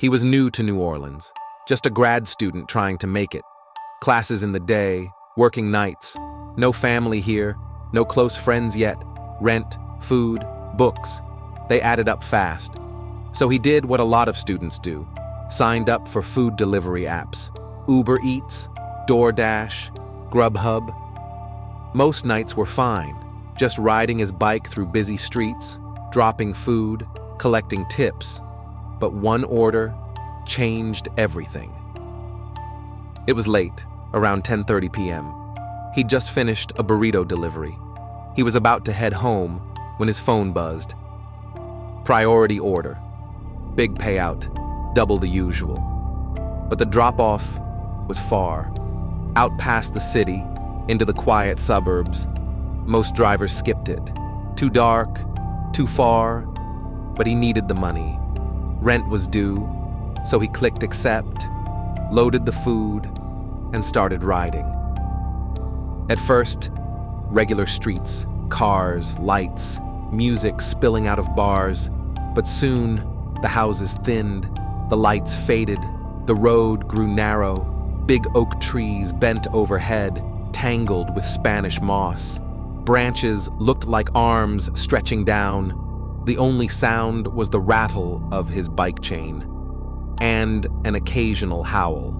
He was new to New Orleans, just a grad student trying to make it. Classes in the day, working nights, no family here, no close friends yet, rent, food, books. They added up fast. So he did what a lot of students do, signed up for food delivery apps, Uber Eats, DoorDash, Grubhub. Most nights were fine, just riding his bike through busy streets, dropping food, collecting tips. But one order changed everything. It was late, around 10:30 p.m. He'd just finished a burrito delivery. He was about to head home when his phone buzzed. Priority order. Big payout, double the usual. But the drop-off was far, out past the city, into the quiet suburbs. Most drivers skipped it. Too dark, too far, but he needed the money. Rent was due, so he clicked accept, loaded the food, and started riding. At first, regular streets, cars, lights, music spilling out of bars, but soon the houses thinned, the lights faded, the road grew narrow, big oak trees bent overhead, tangled with Spanish moss. Branches looked like arms stretching down. The only sound was the rattle of his bike chain, and an occasional howl.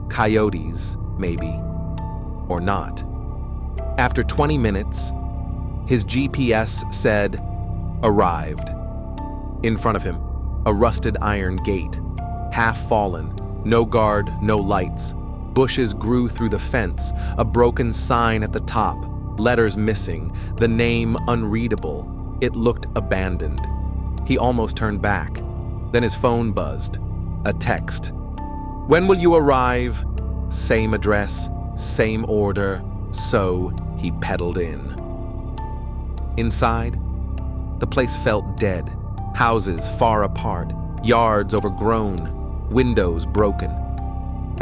Coyotes, maybe, or not. After 20 minutes, his GPS said, "Arrived." In front of him, a rusted iron gate, half fallen, no guard, no lights. Bushes grew through the fence, a broken sign at the top, letters missing, the name unreadable. It looked abandoned. He almost turned back. Then his phone buzzed. A text. "When will you arrive?" Same address, same order, so he pedaled in. Inside, the place felt dead. Houses far apart, yards overgrown, windows broken.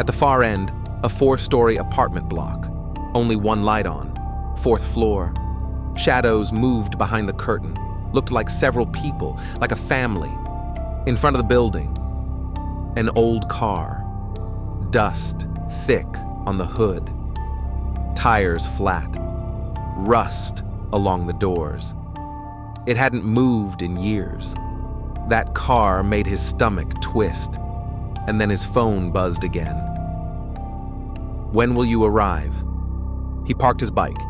At the far end, a 4-story apartment block. Only one light on, 4th floor. Shadows moved behind the curtain, looked like several people, like a family. In front of the building, an old car. Dust thick on the hood. Tires flat. Rust along the doors. It hadn't moved in years. That car made his stomach twist, and then his phone buzzed again. "When will you arrive?" He parked his bike,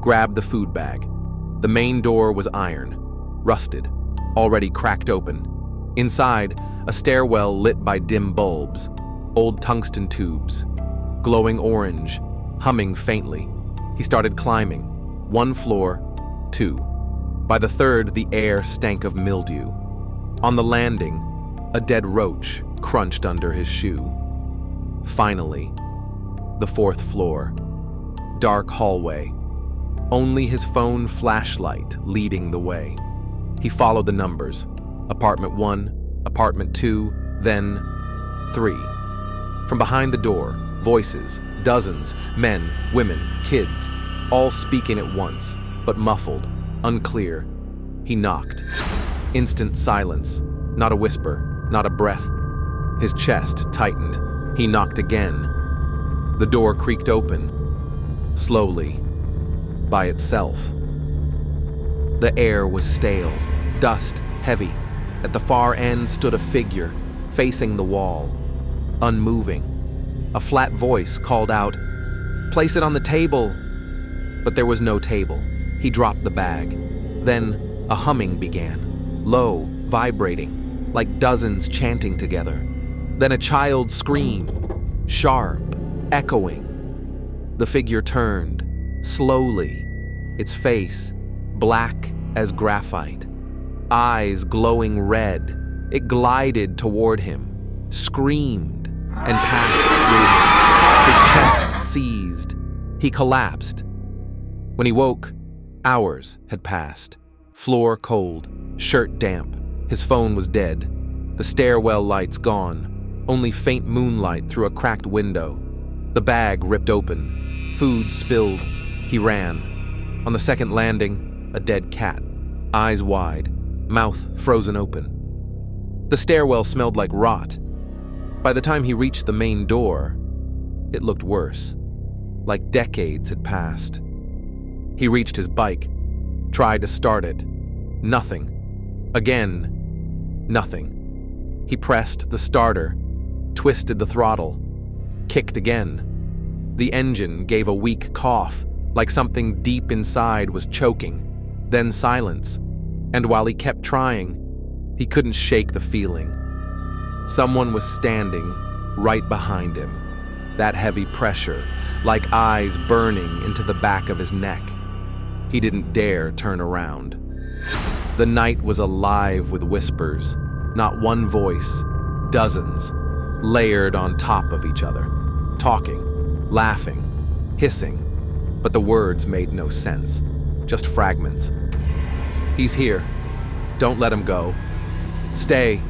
grabbed the food bag. The main door was iron, rusted, already cracked open. Inside, a stairwell lit by dim bulbs, old tungsten tubes, glowing orange, humming faintly. He started climbing. 1 floor, 2. By the 3rd, the air stank of mildew. On the landing, a dead roach crunched under his shoe. Finally, the 4th floor. Dark hallway. Only his phone flashlight leading the way. He followed the numbers. Apartment 1, apartment 2, then 3. From behind the door, voices, dozens, men, women, kids, all speaking at once, but muffled, unclear. He knocked. Instant silence. Not a whisper, not a breath. His chest tightened. He knocked again. The door creaked open, slowly, by itself. The air was stale, dust heavy. At the far end stood a figure, facing the wall, unmoving. A flat voice called out, "Place it on the table!" But there was no table. He dropped the bag. Then a humming began, low, vibrating, like dozens chanting together. Then a child screamed, sharp, echoing. The figure turned, slowly, its face black as graphite, eyes glowing red. It glided toward him, screamed, and passed through him. His chest seized. He collapsed. When he woke, hours had passed. Floor cold, shirt damp. His phone was dead. The stairwell lights gone. Only faint moonlight through a cracked window. The bag ripped open. Food spilled. He ran. On the second landing, a dead cat. Eyes wide, mouth frozen open. The stairwell smelled like rot. By the time he reached the main door, it looked worse, like decades had passed. He reached his bike, tried to start it. Nothing. Again, nothing. He pressed the starter, twisted the throttle, kicked again. The engine gave a weak cough, like something deep inside was choking, then silence. And while he kept trying, he couldn't shake the feeling. Someone was standing right behind him. That heavy pressure, like eyes burning into the back of his neck. He didn't dare turn around. The night was alive with whispers, not one voice, dozens, layered on top of each other, talking, laughing, hissing, but the words made no sense, just fragments. He's here. Don't let him go. Stay.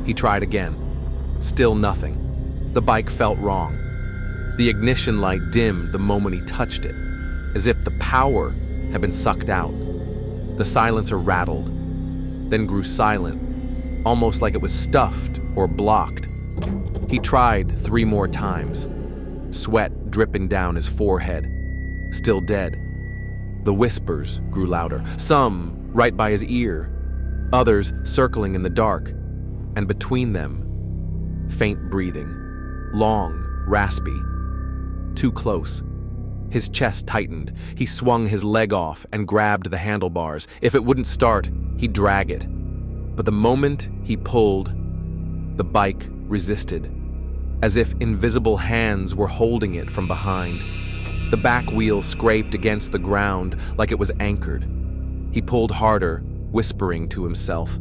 He tried again. Still nothing. The bike felt wrong. The ignition light dimmed the moment he touched it, as if the power had been sucked out. The silencer rattled, then grew silent, almost like it was stuffed or blocked. He tried 3 more times, sweat dripping down his forehead. Still dead. The whispers grew louder, some right by his ear, others circling in the dark, and between them, faint breathing, long, raspy, too close. His chest tightened. He swung his leg off and grabbed the handlebars. If it wouldn't start, he'd drag it. But the moment he pulled, the bike resisted, as if invisible hands were holding it from behind. The back wheel scraped against the ground like it was anchored. He pulled harder, whispering to himself,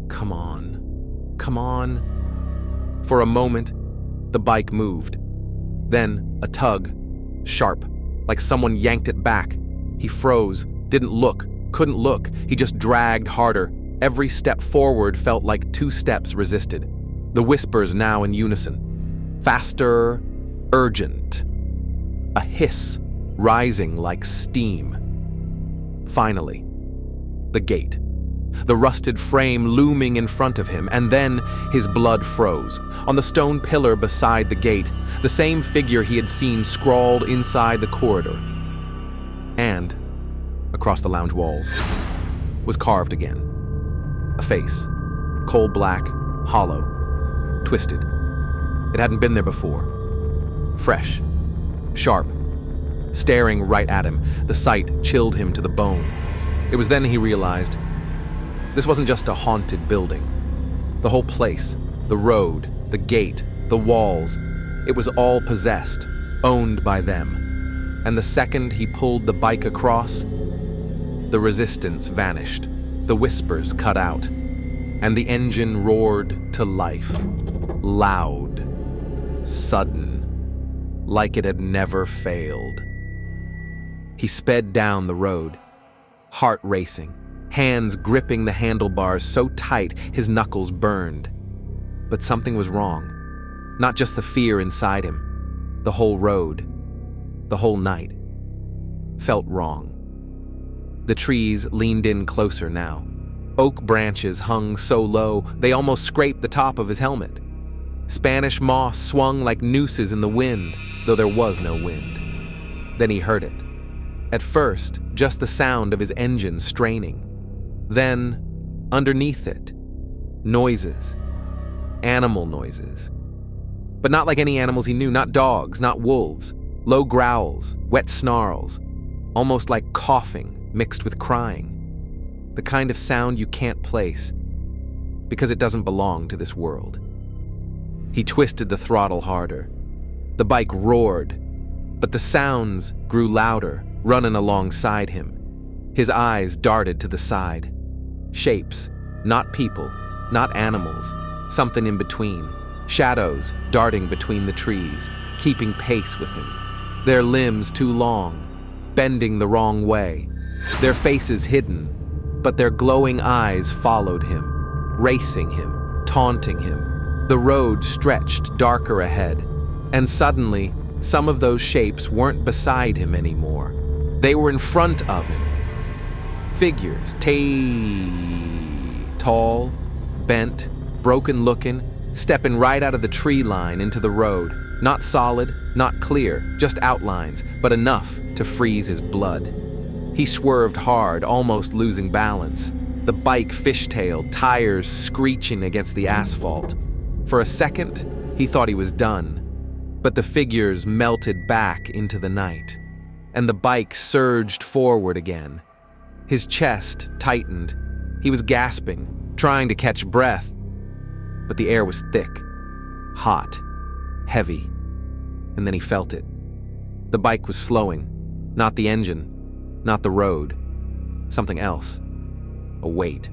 "Come on, come on." For a moment, the bike moved. Then a tug, sharp, like someone yanked it back. He froze, didn't look, couldn't look. He just dragged harder. Every step forward felt like 2 steps resisted. The whispers now in unison. Faster, urgent. A hiss, rising like steam. Finally, the gate. The rusted frame looming in front of him, and then his blood froze. On the stone pillar beside the gate, the same figure he had seen scrawled inside the corridor. And, across the lounge walls, was carved again. A face, coal black, hollow, twisted. It hadn't been there before. Fresh, sharp, staring right at him. The sight chilled him to the bone. It was then he realized this wasn't just a haunted building. The whole place, the road, the gate, the walls, it was all possessed, owned by them. And the second he pulled the bike across, the resistance vanished, the whispers cut out, and the engine roared to life, loud, sudden, like it had never failed. He sped down the road, heart racing, hands gripping the handlebars so tight his knuckles burned. But something was wrong. Not just the fear inside him. The whole road, the whole night, felt wrong. The trees leaned in closer now. Oak branches hung so low they almost scraped the top of his helmet. Spanish moss swung like nooses in the wind, though there was no wind. Then he heard it. At first, just the sound of his engine straining. Then, underneath it, noises. Animal noises. But not like any animals he knew, not dogs, not wolves. Low growls, wet snarls, almost like coughing mixed with crying. The kind of sound you can't place, because it doesn't belong to this world. He twisted the throttle harder. The bike roared, but the sounds grew louder, running alongside him. His eyes darted to the side. Shapes, not people, not animals, something in between. Shadows darting between the trees, keeping pace with him. Their limbs too long, bending the wrong way. Their faces hidden, but their glowing eyes followed him, racing him, taunting him. The road stretched darker ahead, and suddenly, some of those shapes weren't beside him anymore. They were in front of him. Figures, tall, bent, broken looking, stepping right out of the tree line into the road. Not solid, not clear, just outlines, but enough to freeze his blood. He swerved hard, almost losing balance. The bike fishtailed, tires screeching against the asphalt. For a second, he thought he was done. But the figures melted back into the night, and the bike surged forward again. His chest tightened. He was gasping, trying to catch breath. But the air was thick, hot, heavy, and then he felt it. The bike was slowing, not the engine, not the road. Something else. A weight.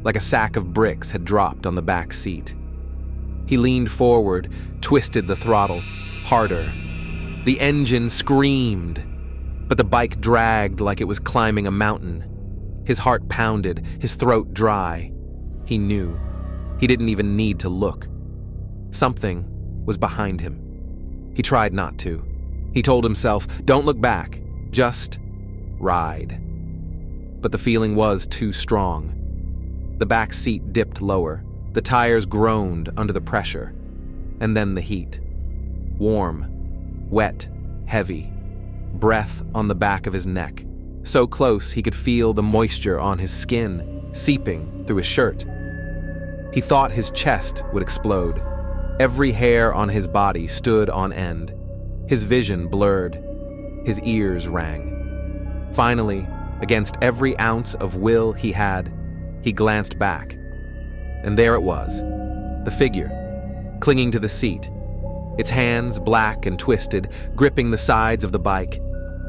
Like a sack of bricks had dropped on the back seat. He leaned forward, twisted the throttle, harder. The engine screamed, but the bike dragged like it was climbing a mountain. His heart pounded, his throat dry. He knew. He didn't even need to look. Something was behind him. He tried not to. He told himself, don't look back, just ride. But the feeling was too strong. The back seat dipped lower. The tires groaned under the pressure. And then the heat. Warm, wet, heavy. Breath on the back of his neck. So close he could feel the moisture on his skin, seeping through his shirt. He thought his chest would explode. Every hair on his body stood on end. His vision blurred. His ears rang. Finally, against every ounce of will he had, he glanced back. And there it was, the figure, clinging to the seat, its hands black and twisted, gripping the sides of the bike,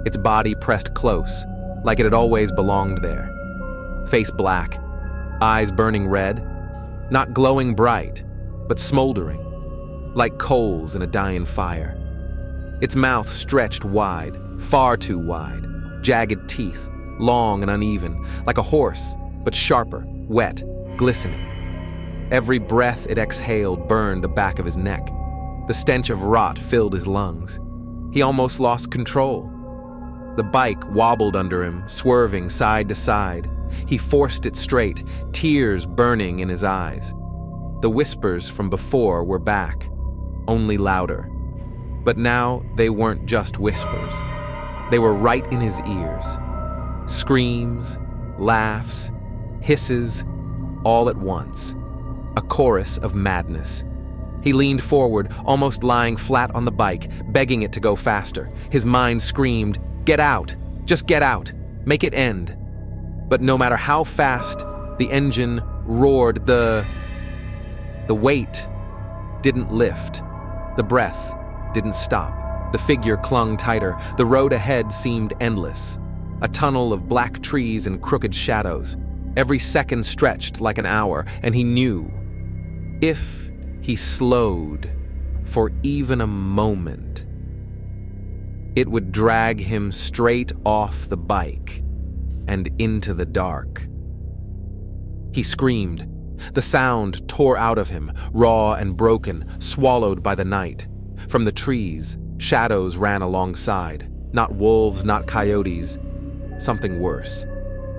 its body pressed close, like it had always belonged there. Face black, eyes burning red, not glowing bright, but smoldering, like coals in a dying fire. Its mouth stretched wide, far too wide, jagged teeth, long and uneven, like a horse, but sharper, wet, glistening. Every breath it exhaled burned the back of his neck. The stench of rot filled his lungs. He almost lost control. The bike wobbled under him, swerving side to side. He forced it straight, tears burning in his eyes. The whispers from before were back, only louder. But now they weren't just whispers. They were right in his ears. Screams, laughs, hisses, all at once. A chorus of madness. He leaned forward, almost lying flat on the bike, begging it to go faster. His mind screamed, "Get out! Just get out! Make it end!" But no matter how fast the engine roared, the weight didn't lift. The breath didn't stop. The figure clung tighter. The road ahead seemed endless. A tunnel of black trees and crooked shadows. Every second stretched like an hour, and he knew, if he slowed for even a moment, it would drag him straight off the bike and into the dark. He screamed. The sound tore out of him, raw and broken, swallowed by the night. From the trees, shadows ran alongside. Not wolves, not coyotes. Something worse.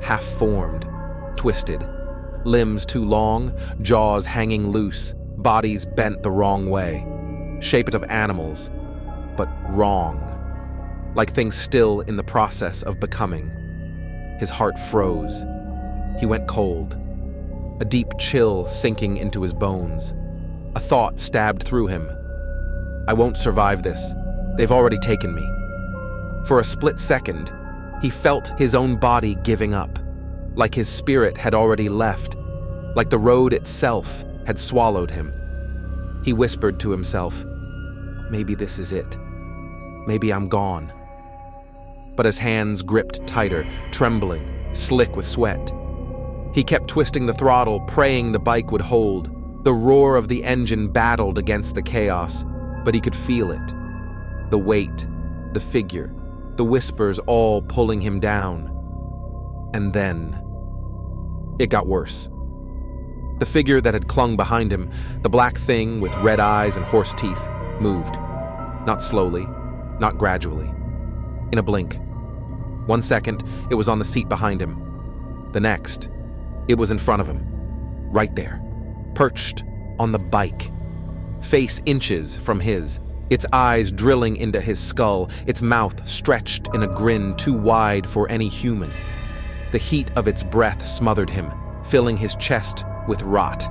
Half-formed, twisted. Limbs too long, jaws hanging loose, bodies bent the wrong way. Shaped of animals, but wrong. Like things still in the process of becoming. His heart froze. He went cold. A deep chill sinking into his bones. A thought stabbed through him. I won't survive this. They've already taken me. For a split second, he felt his own body giving up, like his spirit had already left, like the road itself had swallowed him. He whispered to himself, maybe this is it. Maybe I'm gone. But his hands gripped tighter, trembling, slick with sweat. He kept twisting the throttle, praying the bike would hold. The roar of the engine battled against the chaos, but he could feel it. The weight, the figure, the whispers all pulling him down. And then it got worse. The figure that had clung behind him, the black thing with red eyes and horse teeth, moved. Not slowly, not gradually. In a blink. 1 second, it was on the seat behind him. The next, it was in front of him. Right there. perched on the bike, face inches from his, its eyes drilling into his skull, its mouth stretched in a grin too wide for any human. The heat of its breath smothered him, filling his chest with rot.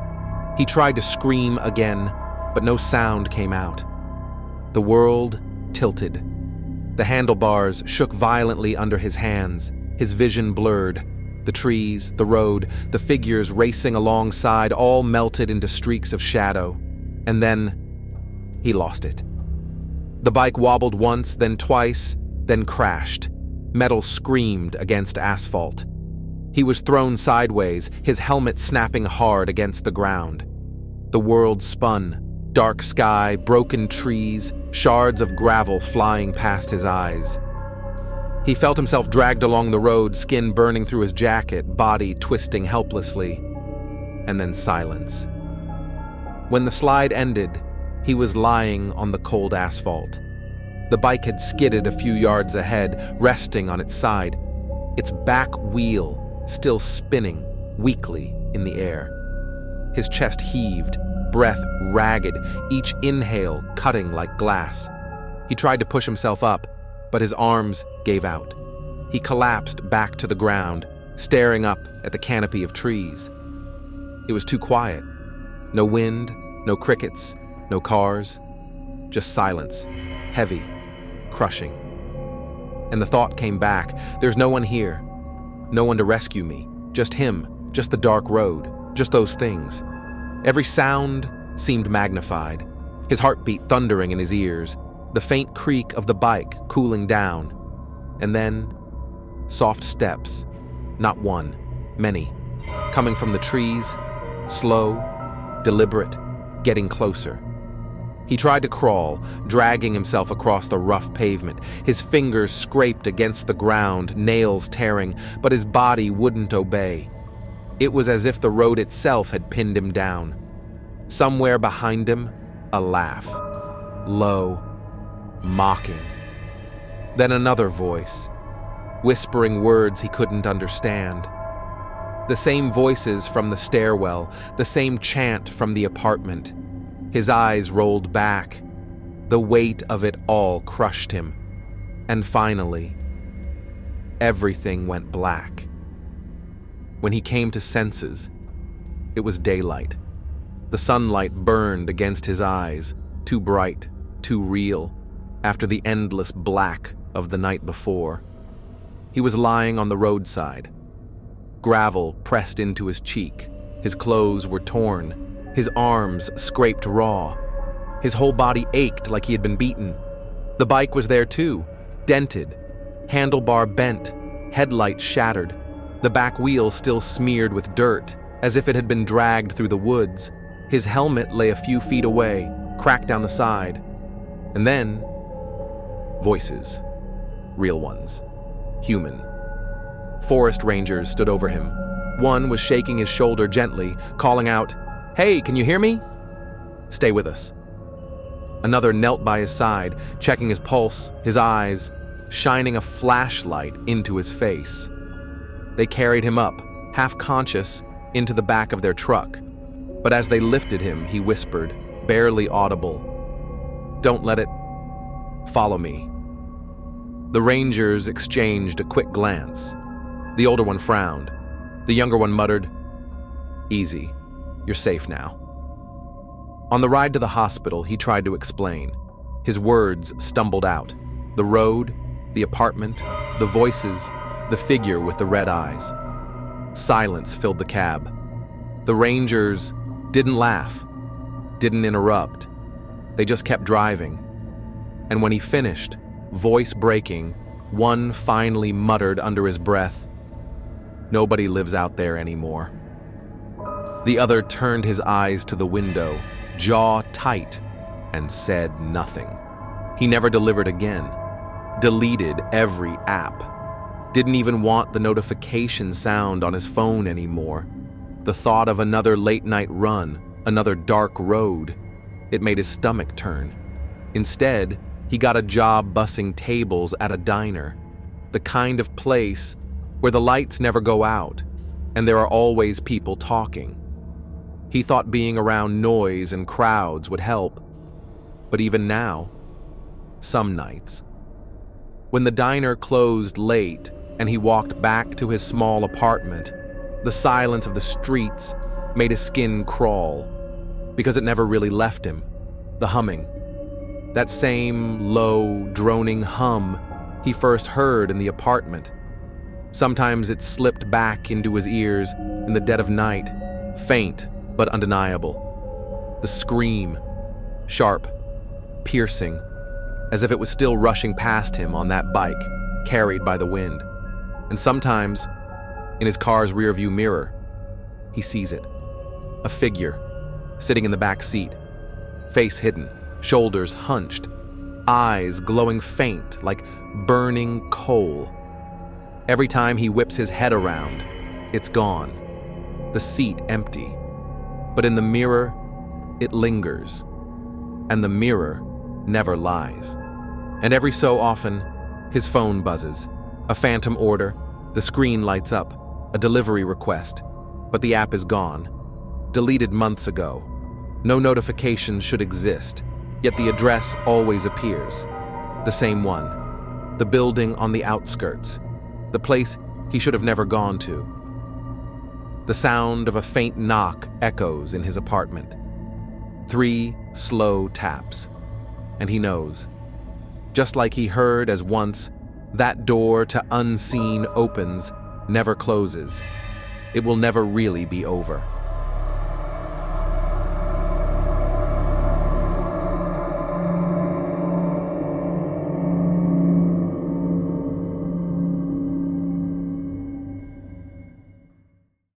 He tried to scream again, but no sound came out. The world tilted. The handlebars shook violently under his hands, his vision blurred. The trees, the road, the figures racing alongside all melted into streaks of shadow. And then he lost it. The bike wobbled once, then twice, then crashed. Metal screamed against asphalt. He was thrown sideways, his helmet snapping hard against the ground. The world spun. Dark sky, broken trees, shards of gravel flying past his eyes. He felt himself dragged along the road, skin burning through his jacket, body twisting helplessly. And then silence. When the slide ended, he was lying on the cold asphalt. The bike had skidded a few yards ahead, resting on its side, its back wheel still spinning weakly in the air. His chest heaved, breath ragged, each inhale cutting like glass. He tried to push himself up, but his arms gave out. He collapsed back to the ground, staring up at the canopy of trees. It was too quiet. No wind, no crickets, no cars, just silence, heavy, crushing. And the thought came back, there's no one here, no one to rescue me, just him, just the dark road, just those things. Every sound seemed magnified, his heartbeat thundering in his ears, the faint creak of the bike cooling down. And then, soft steps, not one, many, coming from the trees, slow, deliberate, getting closer. He tried to crawl, dragging himself across the rough pavement. His fingers scraped against the ground, nails tearing, but his body wouldn't obey. It was as if the road itself had pinned him down. Somewhere behind him, a laugh. Low, mocking. Then another voice, whispering words he couldn't understand. The same voices from the stairwell, the same chant from the apartment. His eyes rolled back. The weight of it all crushed him. And finally, everything went black. When he came to senses, it was daylight. The sunlight burned against his eyes, too bright, too real, after the endless black of the night before. He was lying on the roadside. Gravel pressed into his cheek. His clothes were torn. His arms scraped raw. His whole body ached like he had been beaten. The bike was there too, dented, handlebar bent, headlight shattered, the back wheel still smeared with dirt, as if it had been dragged through the woods. His helmet lay a few feet away, cracked down the side. And then, voices. Real ones. Human. Forest rangers stood over him. One was shaking his shoulder gently, calling out, "Hey, can you hear me? Stay with us." Another knelt by his side, checking his pulse, his eyes, shining a flashlight into his face. They carried him up, half-conscious, into the back of their truck. But as they lifted him, he whispered, barely audible, "Don't let it... follow me." The rangers exchanged a quick glance. The older one frowned. The younger one muttered, "Easy, you're safe now." On the ride to the hospital, he tried to explain. His words stumbled out. The road, the apartment, the voices, the figure with the red eyes. Silence filled the cab. The rangers didn't laugh, didn't interrupt. They just kept driving. And when he finished, voice breaking, one finally muttered under his breath, "Nobody lives out there anymore." The other turned his eyes to the window, jaw tight, and said nothing. He never delivered again. Deleted every app. Didn't even want the notification sound on his phone anymore. The thought of another late-night run, another dark road, it made his stomach turn. Instead, he got a job bussing tables at a diner, the kind of place where the lights never go out and there are always people talking. He thought being around noise and crowds would help. But even now, some nights, when the diner closed late and he walked back to his small apartment, the silence of the streets made his skin crawl, because it never really left him. The humming, that same low, droning hum he first heard in the apartment. Sometimes it slipped back into his ears in the dead of night, faint but undeniable. The scream, sharp, piercing, as if it was still rushing past him on that bike, carried by the wind. And sometimes, in his car's rearview mirror, he sees it. A figure, sitting in the back seat, face hidden, shoulders hunched, eyes glowing faint like burning coal. Every time he whips his head around, it's gone. The seat empty. But in the mirror, it lingers. And the mirror never lies. And every so often, his phone buzzes. A phantom order, the screen lights up, a delivery request, but the app is gone. Deleted months ago. No notifications should exist, yet the address always appears. The same one. The building on the outskirts. The place he should have never gone to. The sound of a faint knock echoes in his apartment. 3 slow taps. And he knows. Just like he heard as once, that door to unseen opens, never closes. It will never really be over.